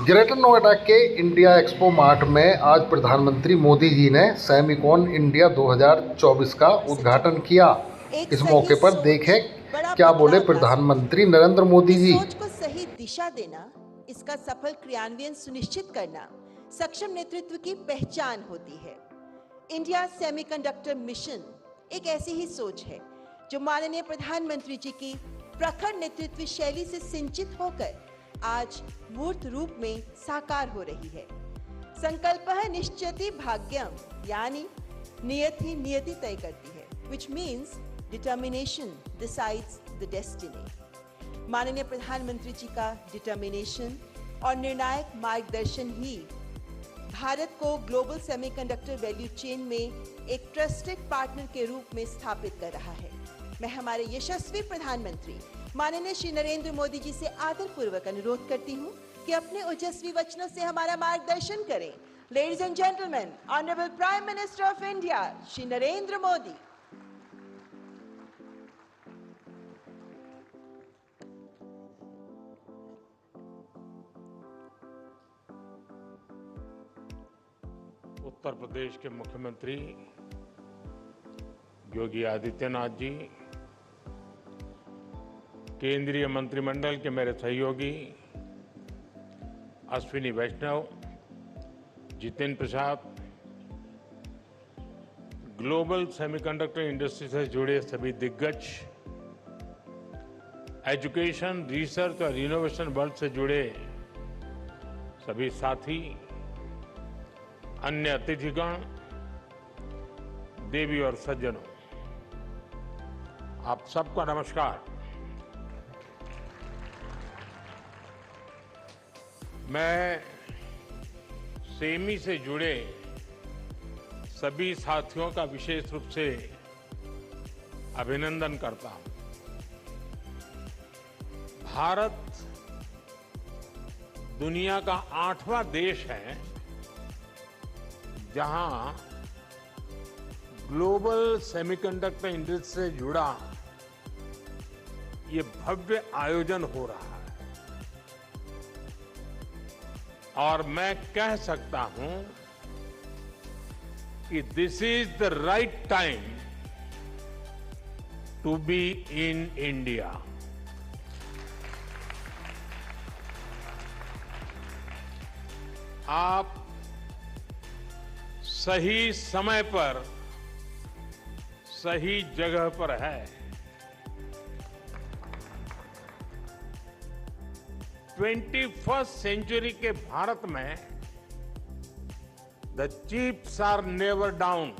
Greater Noida के India expo mart में आज प्रधानमंत्री मोदी जी ने सेमिकॉन इंडिया 2024 का उद्घाटन किया। एक इस सही मौके पर सोच देखें बड़ा क्या बोले बदलाव ला सकती प्रधानमंत्री है। नरेंद्र मोदी इस जी। सोच को सही दिशा देना, इसका सफल क्रियान्वयन सुनिश्चित करना सक्षम नेतृत्व की पहचान होती है। इंडिया सेमीकंडक्टर मिशन एक ऐसी ही सोच है जो माननीय प्रधानमंत्री जी की प्रखर नेतृत्व शैली से सिंचित होकर आज मूर्त रूप में साकार हो रही है। संकल्प है निश्चयति भाग्यम, यानी नियत ही नियति तय करती है, which means determination decides the destiny। माननीय प्रधानमंत्री जी का डिटर्मिनेशन और निर्णायक मार्गदर्शन ही भारत को ग्लोबल सेमीकंडक्टर वैल्यू चेन में एक ट्रस्टेड पार्टनर के रूप में स्थापित कर रहा है। मैं हमारे यशस्वी प्रधानमंत्री माननीय श्री नरेंद्र मोदी जी से आदरपूर्वक अनुरोध करती हूं कि अपने ओजस्वी वचनों से हमारा मार्गदर्शन करें। Ladies and gentleman, honourable prime minister of India Shri Narendra Modi. Uttar Pradesh के मुख्यमंत्री योगी आदित्यनाथ जी, केंद्रीय मंत्रिमंडल के मेरे सहयोगी अश्विनी वैष्णव, Jitendra Prasad, global semiconductor industry से जुड़े सभी दिग्गज, एजुकेशन, रिसर्च और इनोवेशन वर्ल्ड से जुड़े सभी साथी, अन्य अतिथिगण, देवी और सज्जनों, आप सबका नमस्कार। मैं सेमी से जुड़े सभी साथियों का विशेष रूप से अभिनंदन करता हूं। भारत दुनिया का 8वां देश है जहां ग्लोबल सेमीकंडक्टर इंडस्ट्री से जुड़ा ये भव्य आयोजन हो रहा है और मैं कह सकता हूं कि this is the right time to be in India. आप सही समय पर सही जगह पर है। 21st सेंचुरी के भारत में the chips are never down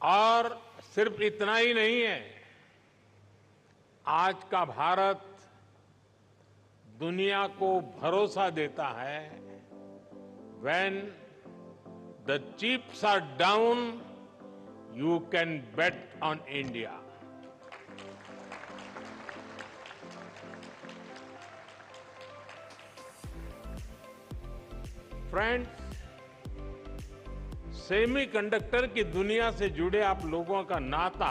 और सिर्फ इतना ही नहीं है, आज का भारत दुनिया को भरोसा देता है when the chips are down, you can bet on India। Friends, semiconductor की दुनिया से जुड़े आप लोगों का नाता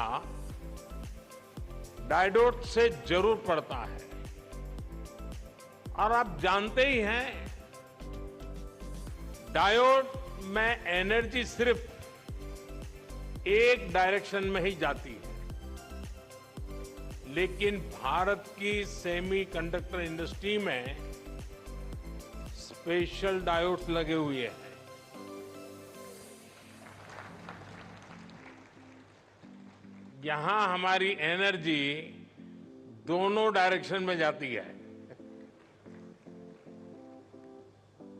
डायोड से जरूर पड़ता है और आप जानते ही हैं, डायोड में एनर्जी सिर्फ एक डायरेक्शन में ही जाती है, लेकिन भारत की सेमीकंडक्टर इंडस्ट्री में स्पेशल डायोड्स लगे हुए हैं। यहां हमारी एनर्जी दोनों डायरेक्शन में जाती है।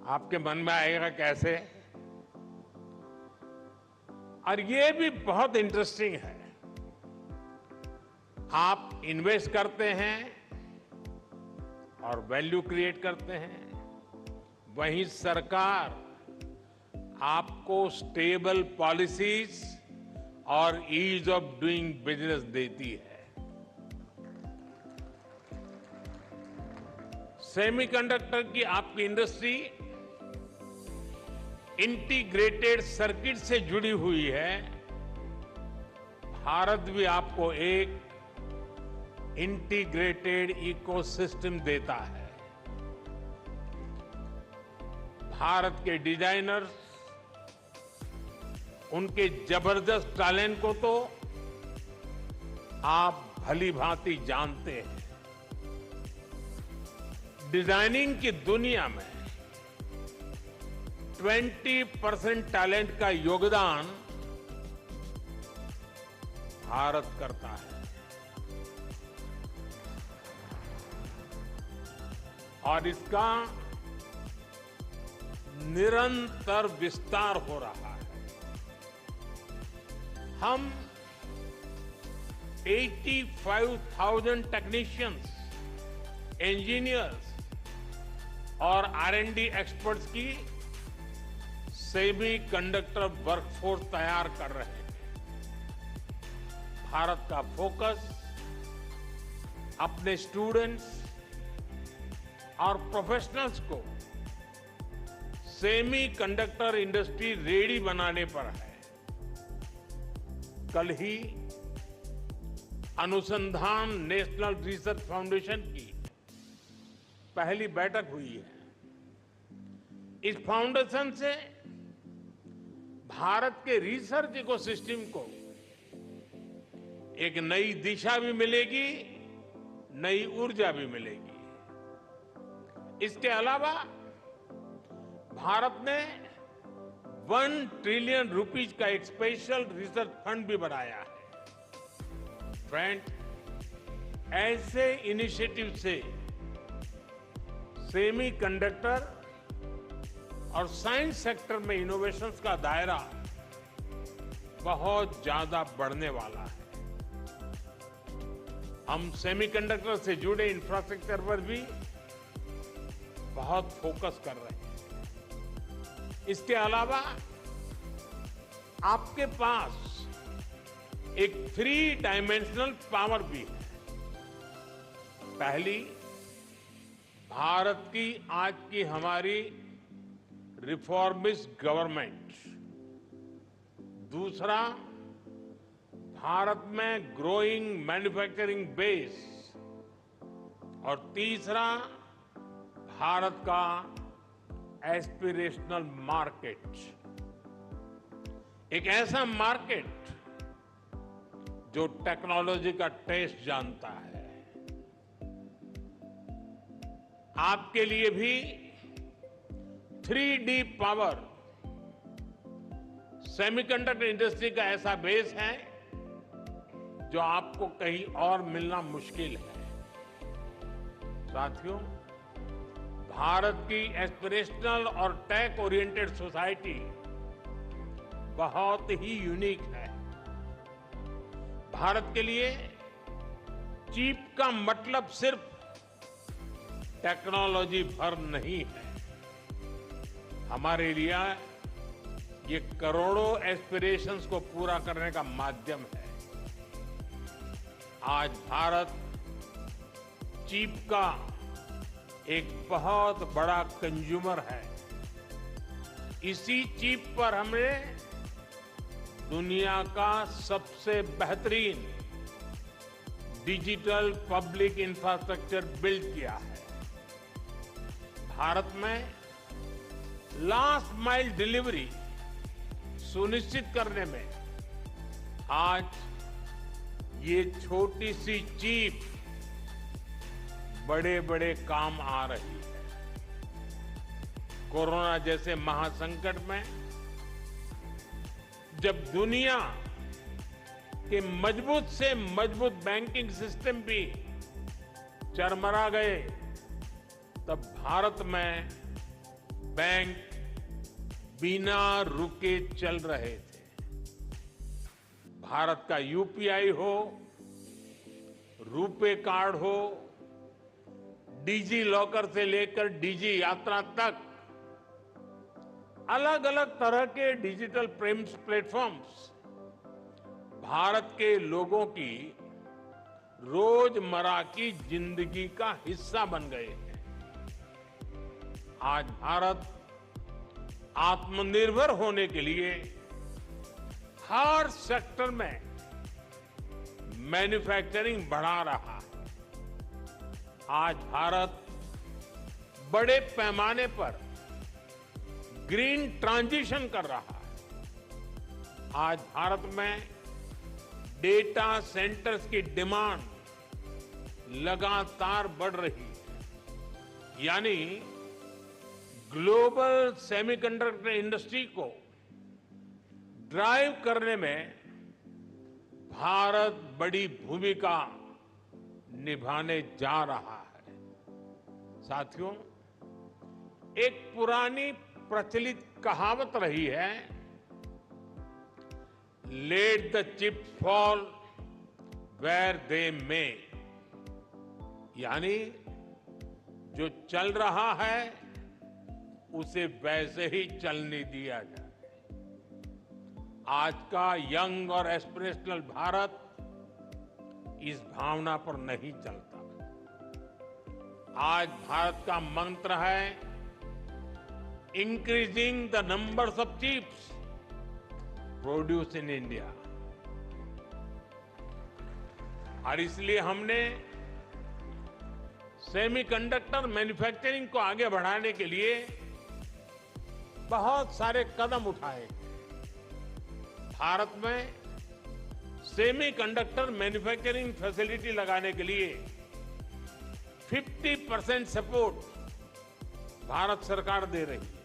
आपके मन में आएगा कैसे? और ये भी बहुत इंटरेस्टिंग है। आप इन्वेस्ट करते हैं और वैल्यू क्रिएट करते हैं, वहीं सरकार आपको स्टेबल पॉलिसीज और ईज ऑफ डूइंग बिजनेस देती है। सेमीकंडक्टर की आपकी इंडस्ट्री इंटीग्रेटेड सर्किट से जुड़ी हुई है। भारत भी आपको एक इंटीग्रेटेड इकोसिस्टम देता है। भारत के डिजाइनर्स उनके जबरदस्त टैलेंट को तो आप भली भांति जानते हैं। डिजाइनिंग की दुनिया में 20% टैलेंट का योगदान भारत करता है और इसका निरंतर विस्तार हो रहा है। हम 85,000 टेक्नीशियंस, इंजीनियर्स और R&D एक्सपर्ट्स की सेमीकंडक्टर वर्कफोर्स तैयार कर रहे हैं। भारत का फोकस अपने स्टूडेंट्स और प्रोफेशनल्स को सेमीकंडक्टर इंडस्ट्री रेडी बनाने पर है। कल ही अनुसंधान नेशनल रिसर्च फाउंडेशन की पहली बैठक हुई है। इस फाउंडेशन से भारत के रिसर्च इकोसिस्टम को एक नई दिशा भी मिलेगी, नई ऊर्जा भी मिलेगी। इसके अलावा भारत ने 1 ट्रिलियन रुपीज का एक स्पेशल रिसर्च फंड भी बनाया है। फ्रेंड, ऐसे इनिशिएटिव से सेमीकंडक्टर और साइंस सेक्टर में इनोवेशंस का दायरा बहुत ज्यादा बढ़ने वाला है। हम सेमीकंडक्टर से जुड़े इंफ्रास्ट्रक्चर पर भी बहुत फोकस कर रहे हैं। इसके अलावा आपके पास एक 3 डायमेंशनल पावर भी है। पहली, भारत की आज की हमारी रिफॉर्मिस्ट गवर्नमेंट। दूसरा, भारत में ग्रोइंग मैन्युफैक्चरिंग बेस। और तीसरा, भारत का एस्पिरेशनल मार्केट। एक ऐसा मार्केट जो टेक्नोलॉजी का टेस्ट जानता है। आपके लिए भी 3D पावर सेमीकंडक्टर इंडस्ट्री का ऐसा बेस है जो आपको कहीं और मिलना मुश्किल है। साथियों, भारत की एस्पिरेशनल और टेक ओरिएंटेड सोसाइटी बहुत ही यूनिक है। भारत के लिए चिप का मतलब सिर्फ टेक्नोलॉजी भर नहीं है। हमारे लिए ये करोड़ों एस्पिरेशंस को पूरा करने का माध्यम है। आज भारत चिप का एक बहुत बड़ा कंज्यूमर है। इसी चिप पर हमने दुनिया का सबसे बेहतरीन डिजिटल पब्लिक इंफ्रास्ट्रक्चर बिल्ड किया है। भारत में लास्ट माइल डिलीवरी सुनिश्चित करने में आज ये छोटी सी चिप बड़े बड़े काम आ रही है। कोरोना जैसे महासंकट में जब दुनिया के मजबूत से मजबूत बैंकिंग सिस्टम भी चरमरा गए, तब भारत में बैंक बिना रुके चल रहे थे। भारत का यूपीआई हो, रुपे कार्ड हो, डिजी लॉकर से लेकर डिजी यात्रा तक अलग अलग तरह के डिजिटल पेमेंट प्लेटफॉर्म्स भारत के लोगों की रोजमर्रा की जिंदगी का हिस्सा बन गए हैं। आज भारत आत्मनिर्भर होने के लिए हर सेक्टर में मैन्युफैक्चरिंग बढ़ा रहा है। आज भारत बड़े पैमाने पर ग्रीन ट्रांजिशन कर रहा है। आज भारत में डेटा सेंटर्स की डिमांड लगातार बढ़ रही है, यानी ग्लोबल सेमीकंडक्टर इंडस्ट्री को ड्राइव करने में भारत बड़ी भूमिका निभाने जा रहा है। साथियों, एक पुरानी प्रचलित कहावत रही है, let the chips fall where they may, यानी जो चल रहा है उसे वैसे ही चलने दिया जाए। आज का यंग और एस्पिरेशनल भारत इस भावना पर नहीं चलता। आज भारत का मंत्र है increasing the numbers of chips produce in India, और इसलिए हमने सेमीकंडक्टर मैन्युफैक्चरिंग को आगे बढ़ाने के लिए बहुत सारे कदम उठाए। भारत में सेमीकंडक्टर मैन्युफैक्चरिंग फैसिलिटी लगाने के लिए 50% सपोर्ट भारत सरकार दे रही है।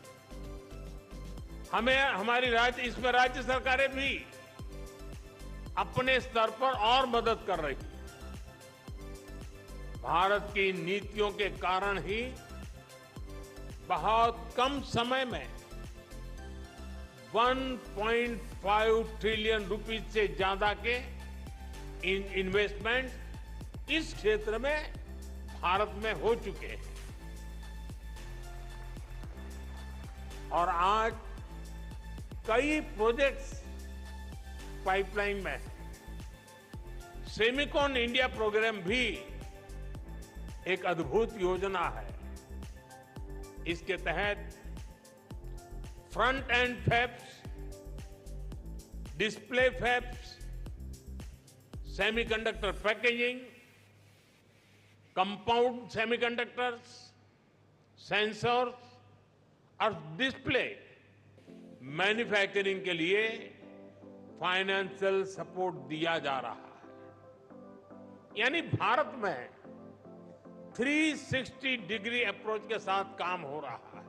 हमें इसमें राज्य सरकारें भी अपने स्तर पर और मदद कर रही है। भारत की नीतियों के कारण ही बहुत कम समय में 1.5 ट्रिलियन रुपीज से ज्यादा के इन्वेस्टमेंट इस क्षेत्र में भारत में हो चुके हैं, और आज कई प्रोजेक्ट्स पाइपलाइन में हैं। सेमिकॉन इंडिया प्रोग्राम भी एक अद्भुत योजना है। इसके तहत front end fabs, display fabs, semiconductor packaging, compound semiconductors, sensors और डिस्प्ले मैन्युफैक्चरिंग के लिए फाइनेंशियल सपोर्ट दिया जा रहा है। यानी भारत में 360 डिग्री अप्रोच के साथ काम हो रहा है।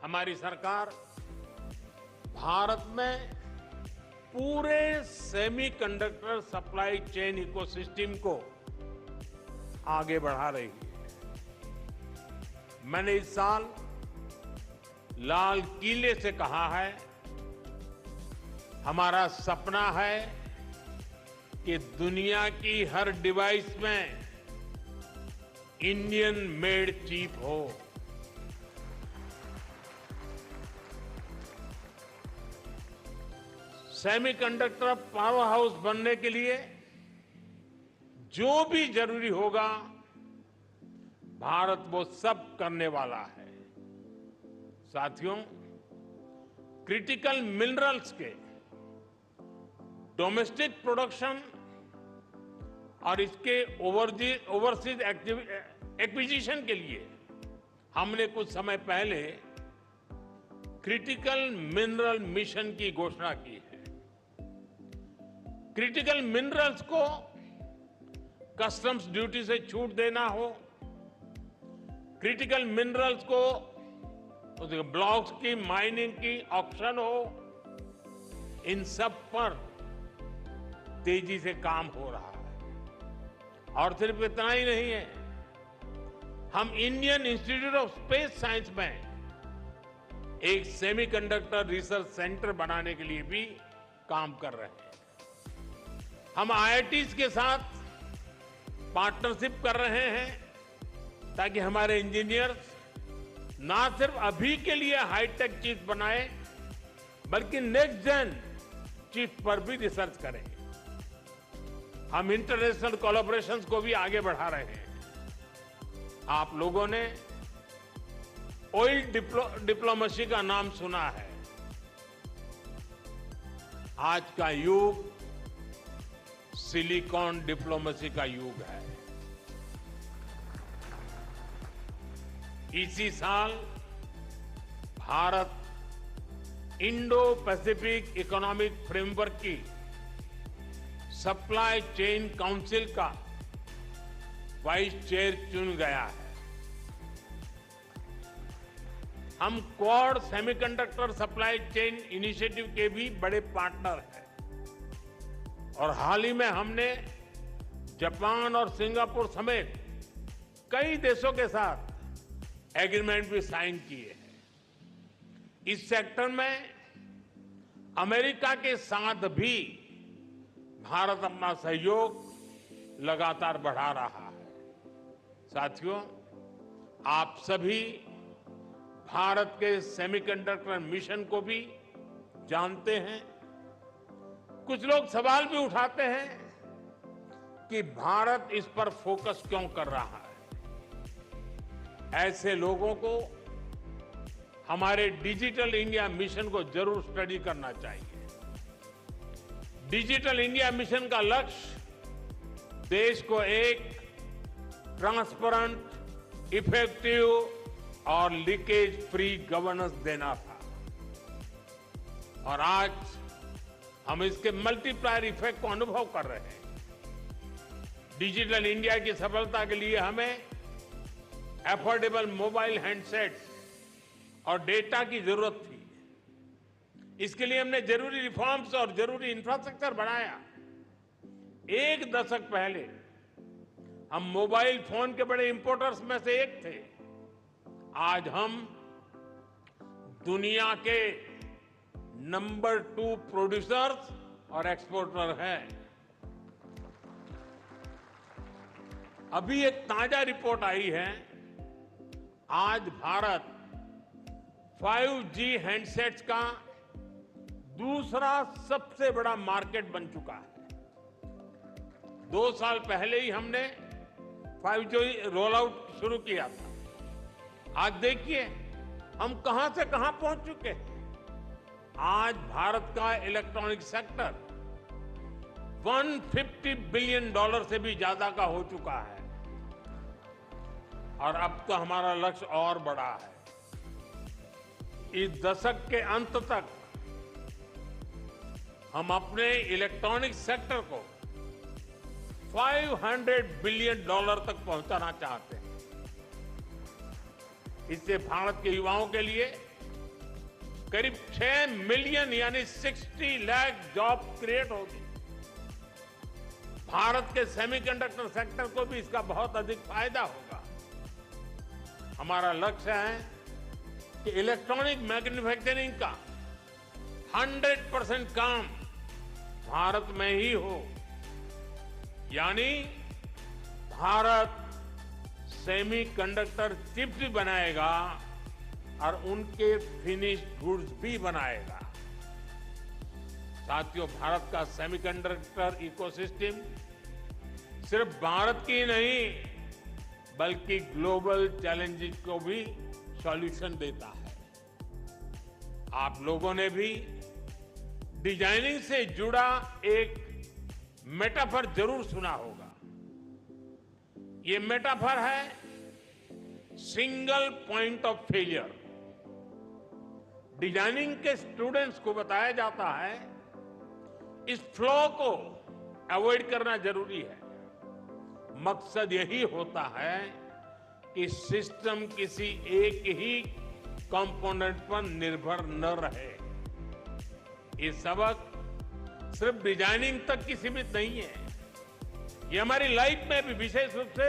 हमारी सरकार भारत में पूरे सेमीकंडक्टर सप्लाई चेन इकोसिस्टम को आगे बढ़ा रही है। मैंने इस साल लाल किले से कहा है, हमारा सपना है कि दुनिया की हर डिवाइस में इंडियन मेड चिप हो। सेमीकंडक्टर पावर हाउस बनने के लिए जो भी जरूरी होगा, भारत वो सब करने वाला है। साथियों, क्रिटिकल मिनरल्स के डोमेस्टिक प्रोडक्शन और इसके ओवरसीज एक्विजिशन के लिए हमने कुछ समय पहले क्रिटिकल मिनरल मिशन की घोषणा की है। क्रिटिकल मिनरल्स को कस्टम्स ड्यूटी से छूट देना हो, क्रिटिकल मिनरल्स को ब्लॉक्स की माइनिंग की ऑक्शन हो, इन सब पर तेजी से काम हो रहा है। और सिर्फ इतना ही नहीं है, हम Indian institute of space science में एक सेमीकंडक्टर रिसर्च सेंटर बनाने के लिए भी काम कर रहे हैं। हम आईआईटीज के साथ पार्टनरशिप कर रहे हैं ताकि हमारे इंजीनियर्स ना सिर्फ अभी के लिए हाईटेक चिप बनाए, बल्कि नेक्स्ट जेन चिप पर भी रिसर्च करें। हम इंटरनेशनल कोलैबोरेशंस को भी आगे बढ़ा रहे हैं। आप लोगों ने ऑयल डिप्लोमेसी का नाम सुना है। आज का युग सिलिकॉन डिप्लोमेसी का युग है। इसी साल Bharat Indo Pacific economic framework की सप्लाई चेन काउंसिल का वाइस चेयर चुन गया है। हम quad semiconductor supply chain initiative के भी बड़े पार्टनर हैं और हाल ही में हमने जापान और सिंगापुर समेत कई देशों के साथ एग्रीमेंट भी साइन किए हैं। इस सेक्टर में अमेरिका के साथ भी भारत अपना सहयोग लगातार बढ़ा रहा है। साथियों, आप सभी भारत के सेमीकंडक्टर मिशन को भी जानते हैं। कुछ लोग सवाल भी उठाते हैं कि भारत इस पर फोकस क्यों कर रहा है। ऐसे लोगों को हमारे डिजिटल इंडिया मिशन को जरूर स्टडी करना चाहिए। डिजिटल इंडिया मिशन का लक्ष्य देश को एक ट्रांसपेरेंट, इफेक्टिव और लीकेज फ्री गवर्नेंस देना था और आज हम इसके मल्टीप्लायर इफेक्ट को अनुभव कर रहे हैं। डिजिटल इंडिया की सफलता के लिए हमें अफोर्डेबल मोबाइल हैंडसेट्स और डेटा की जरूरत थी। इसके लिए हमने जरूरी रिफॉर्म्स और जरूरी इंफ्रास्ट्रक्चर बनाया। एक दशक पहले हम मोबाइल फोन के बड़े इंपोर्टर्स में से एक थे। आज हम दुनिया के नंबर 2 प्रोड्यूसर्स और एक्सपोर्टर हैं। अभी एक ताजा रिपोर्ट आई है। आज भारत 5G हैंडसेट्स का दूसरा सबसे बड़ा मार्केट बन चुका है। 2 साल पहले ही हमने 5G रोल आउट शुरू किया था। आज देखिए हम कहां से कहां पहुंच चुके हैं। आज भारत का इलेक्ट्रॉनिक सेक्टर $150 बिलियन से भी ज्यादा का हो चुका है और अब तो हमारा लक्ष्य और बड़ा है। इस दशक के अंत तक हम अपने इलेक्ट्रॉनिक सेक्टर को $500 बिलियन तक पहुंचाना चाहते हैं। इससे भारत के युवाओं के लिए करीब 6 मिलियन यानी 60 लाख जॉब क्रिएट होगी। भारत के सेमीकंडक्टर सेक्टर को भी इसका बहुत अधिक फायदा होगा। हमारा लक्ष्य है कि इलेक्ट्रॉनिक मैन्युफैक्चरिंग का 100% काम भारत में ही हो, यानी भारत सेमीकंडक्टर चिप्स भी बनाएगा और उनके फिनिश्ड गुड्स भी बनाएगा। साथियों, भारत का सेमीकंडक्टर इकोसिस्टम सिर्फ भारत की नहीं बल्कि ग्लोबल चैलेंजेस को भी सॉल्यूशन देता है। आप लोगों ने भी डिजाइनिंग से जुड़ा एक मेटाफर जरूर सुना होगा। ये मेटाफर है single point of failure. Designing के स्टूडेंट्स को बताया जाता है इस फ्लो को अवॉइड करना जरूरी है। मकसद यही होता है कि सिस्टम किसी एक ही कंपोनेंट पर निर्भर न रहे। ये सबक सिर्फ डिजाइनिंग तक की सीमित नहीं है, ये हमारी लाइफ में भी, विशेष रूप से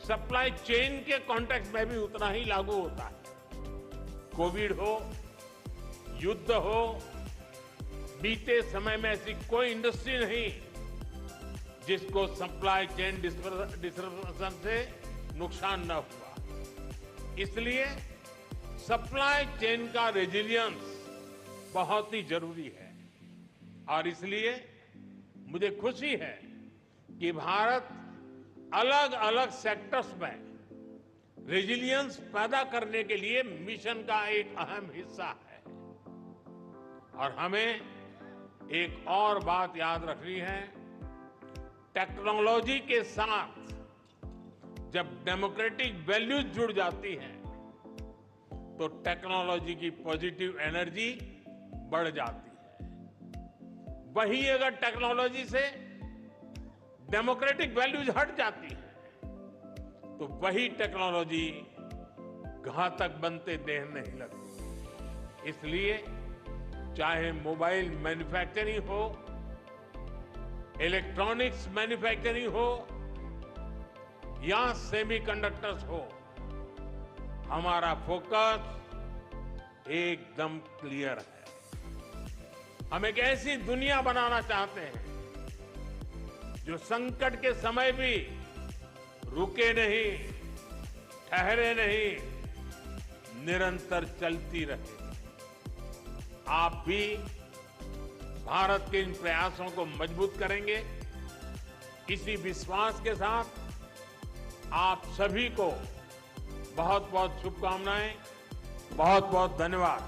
सप्लाई चेन के कॉन्टेक्स्ट में भी उतना ही लागू होता है। कोविड हो, युद्ध हो, बीते समय में ऐसी कोई इंडस्ट्री नहीं जिसको सप्लाई चेन डिस्ट्रप्शन से नुकसान न हुआ। इसलिए सप्लाई चेन का रेजिलियंस बहुत ही जरूरी है और इसलिए मुझे खुशी है कि भारत अलग अलग सेक्टर्स में रेजिलियंस पैदा करने के लिए मिशन का एक अहम हिस्सा है। और हमें एक और बात याद रखनी है, टेक्नोलॉजी के साथ जब डेमोक्रेटिक वैल्यूज जुड़ जाती हैं तो टेक्नोलॉजी की पॉजिटिव एनर्जी बढ़ जाती है। वहीं अगर टेक्नोलॉजी से डेमोक्रेटिक वैल्यूज हट जाती है तो वही टेक्नोलॉजी घातक बनते देर नहीं लगती। इसलिए चाहे मोबाइल मैन्युफैक्चरिंग हो, इलेक्ट्रॉनिक्स मैन्युफैक्चरिंग हो या सेमीकंडक्टर्स हो, हमारा फोकस एकदम क्लियर है। हम एक ऐसी दुनिया बनाना चाहते हैं जो संकट के समय भी रुके नहीं, ठहरे नहीं, निरंतर चलती रहे। आप भी भारत के इन प्रयासों को मजबूत करेंगे। इसी विश्वास के साथ आप सभी को बहुत बहुत शुभकामनाएं, बहुत बहुत धन्यवाद।